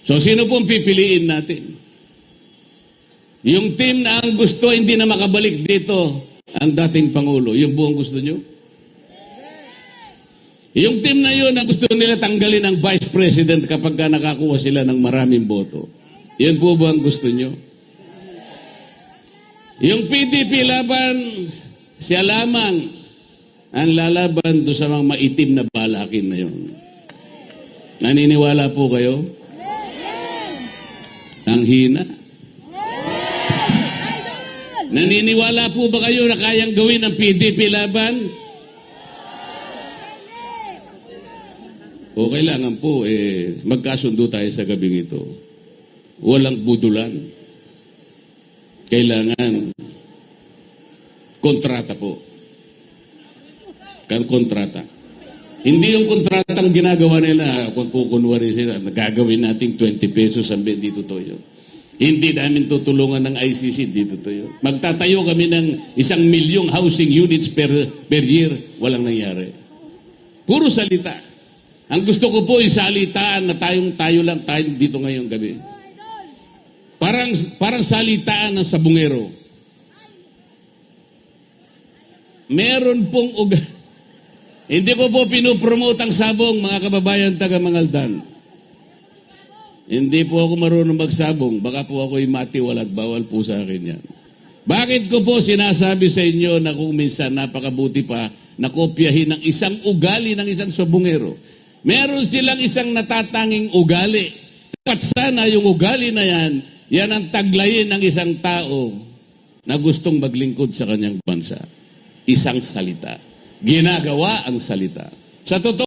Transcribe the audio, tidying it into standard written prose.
So sino pong pipiliin natin? Yung team na ang gusto hindi na makabalik dito ang dating Pangulo, yung buong gusto nyo? Yung team na yun na gusto nila tanggalin ang Vice President kapag nakakuha sila ng maraming boto, yun po ba ang gusto nyo? Yung PDP laban, siya lamang ang lalaban do sa mga maitim na balakin na yun. Naniniwala po kayo? Ang hina. Naniniwala po ba kayo na kayang gawin ang PDP laban? O kailangan po, magkasundo tayo sa gabing ito. Walang budulan. Kailangan kontrata po. Kontrata. Hindi yung kontratang ginagawa nila, kung kukunwari sila, nagagawin nating 20 pesos ang dito to yun. Hindi namin tutulungan ng ICC, dito to yun. Magtatayo kami ng 1,000,000 housing units per year, walang nangyari. Puro salita. Ang gusto ko po, salitaan na tayo lang tayo dito ngayong gabi. Parang salitaan ng sabungero. Meron pong hindi ko po pinupromote ang sabong, mga kababayan taga Mangaldan. Hindi po ako marunong magsabong. Baka po ako'y matiwalag, bawal po sa akin yan. Bakit ko po sinasabi sa inyo na kung minsan napakabuti pa na kopyahin ng isang ugali ng isang sabungero? Meron silang isang natatanging ugali. Dapat sana yung ugali na yan ang taglayin ng isang tao na gustong maglingkod sa kanyang bansa. Isang salita. Ginagawa ang salita. Sa totoo,